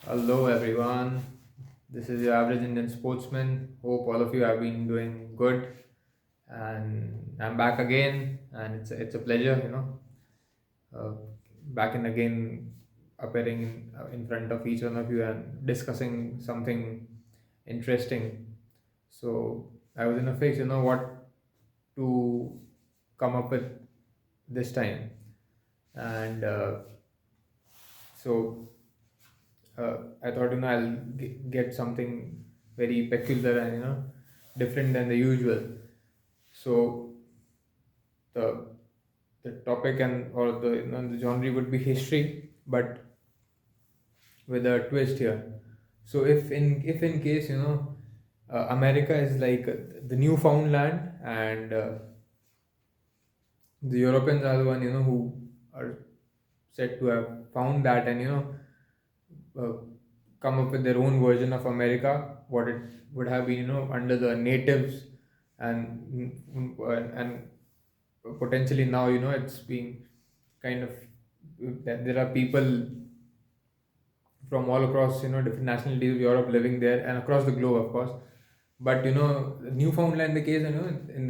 Hello everyone. This is your average Indian sportsman. Hope all of you have been doing good. And I'm back again, and it's a pleasure, uh, back and again appearing in front of each one of you and discussing something interesting. So I was in a fix, what to come up with this time, and so I thought I'll get something very peculiar and different than the usual. So the the topic and or the genre would be history, but with a twist here. So if in case America is like the new Foundland, and the Europeans are the one who are said to have found that, and uh, come up with their own version of America, what it would have been, under the natives, and potentially now, it's being kind of that there are people from all across, different nationalities of Europe living there and across the globe, of course. But Newfoundland, the case, in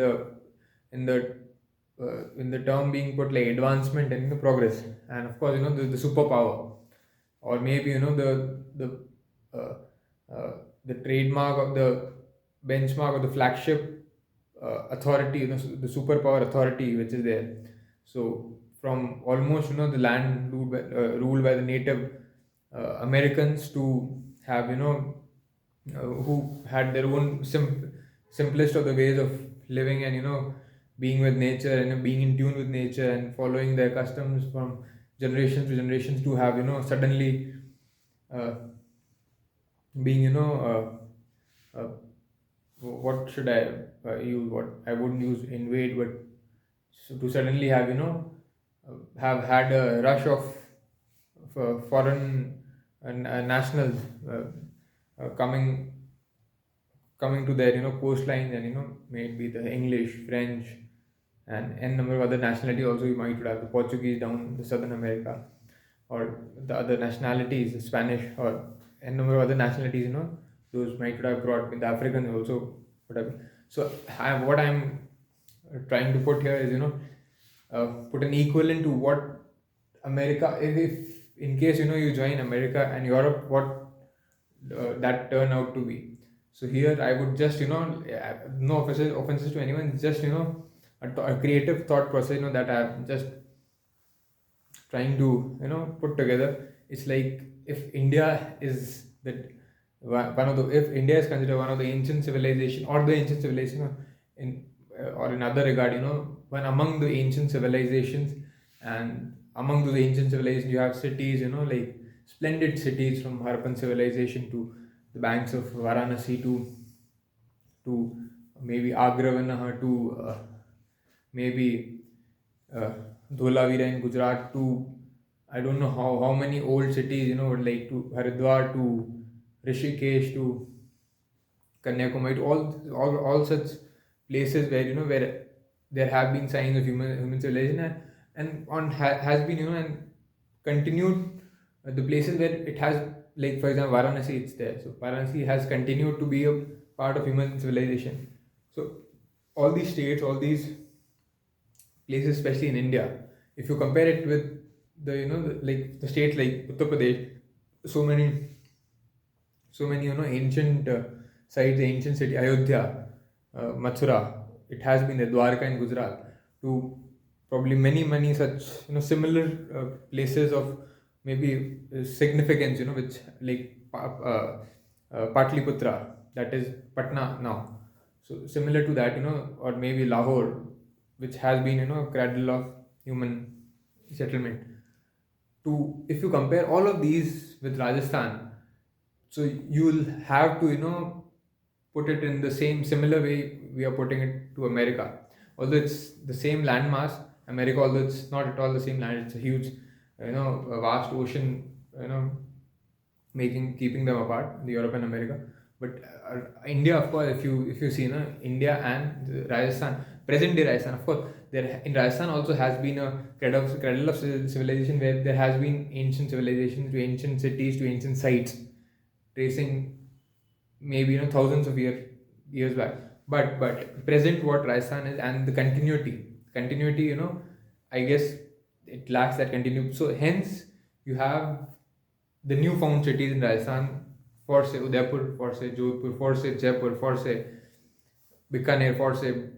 the term being put like advancement and progress, and of course, the superpower, or maybe uh, uh, the trademark of the benchmark of the flagship authority, the superpower authority which is there. So from almost the land ruled by the native Americans, to have who had their own simplest of the ways of living, and being with nature, and being in tune with nature and following their customs from generations to generations, to have suddenly uh, being uh, what should I use, what I wouldn't use invade, but to suddenly have have had a rush of foreign and nationals coming to their coastlines, and maybe the English, French, and n number of other nationality also. You might have the Portuguese down the Southern America, or the other nationalities, the Spanish, or n number of other nationalities. Those might have brought in the Africans also. Whatever. So what I'm trying to put here is put an equivalent to what America, if in case you join America and Europe, what that turn out to be. So here I would just no offenses to anyone. It's just a creative thought process that I'm just trying to put together. It's like, if India is that one of the if India is considered one of the ancient civilization, or the ancient civilization, in or in other regard, one among the ancient civilizations, and among those ancient civilizations you have cities, like splendid cities, from Harappan civilization to the banks of Varanasi, to maybe Agravanaha, to maybe uh, Dholavira in Gujarat, to I don't know how many old cities, like to Haridwar, to Rishikesh, to Kanyakumari, to all such places where where there have been signs of human civilization, and has been and continued, the places where it has, like for example Varanasi, it's there. So Varanasi has continued to be a part of human civilization. So all these states, all these places, especially in India, if you compare it with the like the states like Uttar Pradesh, so many ancient sites, the ancient city Ayodhya, Mathura, it has been the Dwarka in Gujarat, to probably many such similar places of maybe significance, which like Patliputra, that is Patna now. So similar to that, or maybe Lahore, which has been cradle of human settlement. To If you compare all of these with Rajasthan, so you'll have to put it in the same similar way we are putting it to America. Although it's the same landmass, America, although it's not at all the same land, it's a huge, a vast ocean, making keeping them apart, the Europe and America. But India, of course, if you see, India and Rajasthan, present day Rajasthan. Of course, there in Rajasthan also has been a cradle of civilization where there has been ancient civilizations to ancient cities to ancient sites, tracing maybe thousands of years back. But present what Rajasthan is and the continuity I guess it lacks that continuity. So hence you have the newfound cities in Rajasthan, for say Udaipur, for say Jodhpur, for say Jaipur, for say Bikaner, for say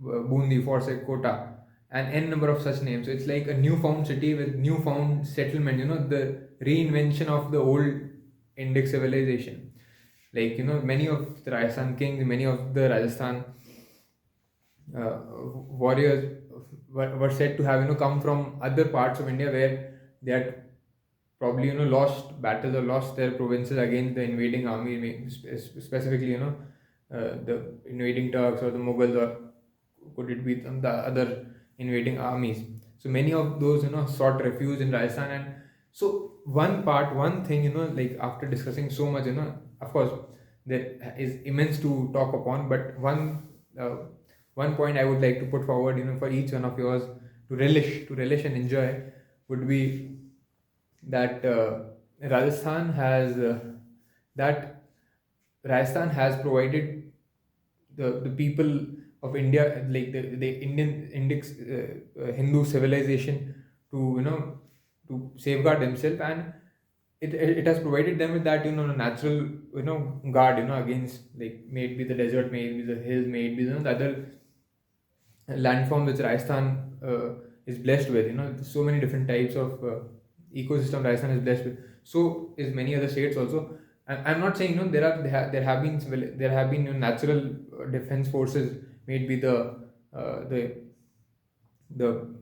Bundi, for say Kota, and n number of such names. So it's like a newfound city with newfound settlement. The reinvention of the old Indic civilization. Like many of the Rajasthan kings, many of the Rajasthan warriors were said to have come from other parts of India where they had probably lost battles or lost their provinces against the invading army, specifically the invading Turks or the Mughals, or could it be the other invading armies. So many of those sought refuge in Rajasthan. And so one thing like after discussing so much, of course there is immense to talk upon, but uh, one point I would like to put forward for each one of yours to relish and enjoy would be that Rajasthan has that Rajasthan has provided the people of India, like the Indian Hindu civilization, to to safeguard themselves, and it has provided them with that natural guard against, like, may it be the desert, may it be the hills, may it be the other landform which Rajasthan is blessed with. So many different types of ecosystem Rajasthan is blessed with. So is many other states also. I'm not saying there have been natural defense forces. May it be the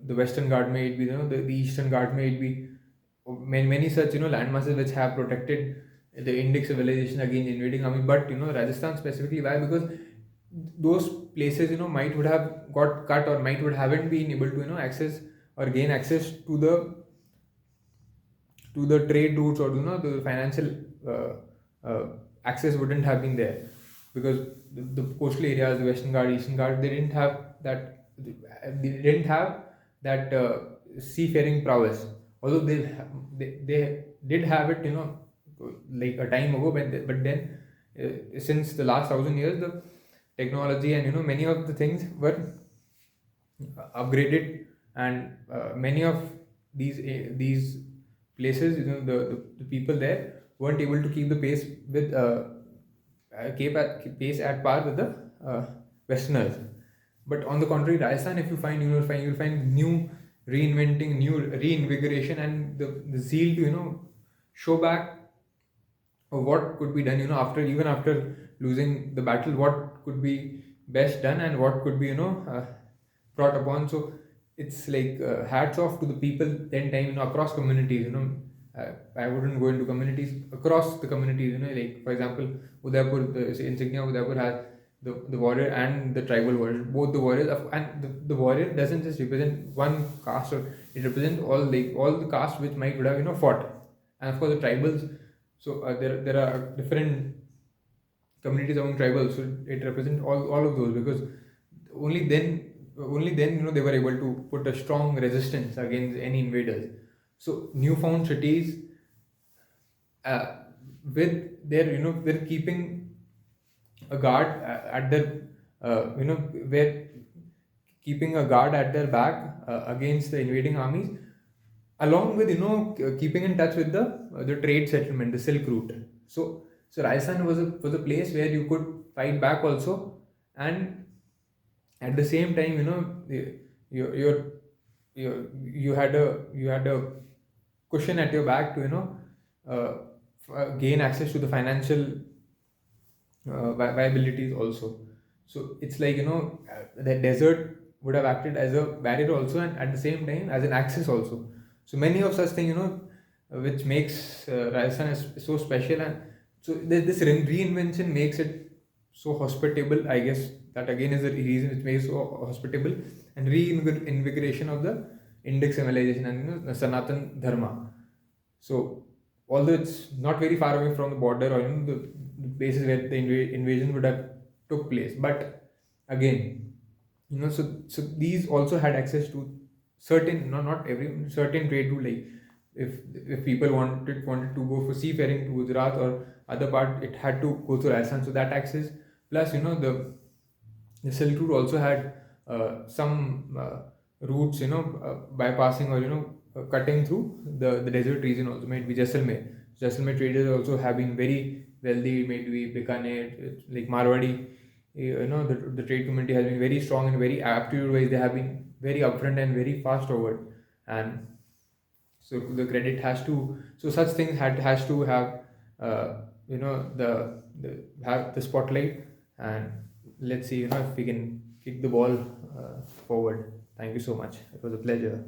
Western Guard, may it be the Eastern Guard, may it be many such land masses which have protected the Indic civilization against invading army. But Rajasthan specifically, why? Because those places might would have got cut, or might would haven't been able to access or gain access to the trade routes, or the financial uh, access wouldn't have been there, because the coastal areas, the Western Guard, Eastern Guard, they didn't have that seafaring prowess. Although they did have it, like a time ago, but then since the last 1,000 years, the technology and many of the things were upgraded, and many of these places, the people there weren't able to keep the pace with pace at par with the Westerners. But on the contrary, Rajasthan, if you find, you'll find new reinventing, new reinvigoration, and the zeal to show back what could be done, after losing the battle, what could be best done, and what could be brought upon. So it's like hats off to the people then time, across communities. I wouldn't go into communities, across the communities. Like, for example, Udaipur, the insignia of Udaipur has the warrior and the tribal warrior, both the warriors and the warrior doesn't just represent one caste, or it represents all the castes which might would have fought. And of course the tribals. So there are different communities among tribals, so it represents all of those, because only then they were able to put a strong resistance against any invaders. So newfound cities, uh, with their they're keeping a guard at their where keeping a guard at their back against the invading armies, along with keeping in touch with the trade settlement, the Silk Route. So Rajasthan was a place where you could fight back also, and at the same time, you you're, you had a cushion at your back to uh, gain access to the financial viabilities also. So it's like the desert would have acted as a barrier also, and at the same time as an access also. So many of such things, which makes Rajasthan is so special. And so this reinvention makes it so hospitable, I guess. That again is the reason which makes it so hospitable, and reinvigoration of the Indic civilization and the Sanatan Dharma. So although it's not very far away from the border, or the places where the invasion would have took place, but again, So these also had access to certain, no, not every, certain trade route. Like if people wanted to go for seafaring to Gujarat or other part, it had to go through Rajasthan. So that access, plus the Silk Route also had some routes, bypassing or cutting through the desert region also. Might be Jaisalmer traders also have been very wealthy. Maybe Bikaner, like Marwadi, the trade community has been very strong and very aptitude wise. They have been very upfront and very fast forward, and so the credit has to. So such things has to have the have the spotlight, and let's see if we can kick the ball forward. Thank you so much. It was a pleasure.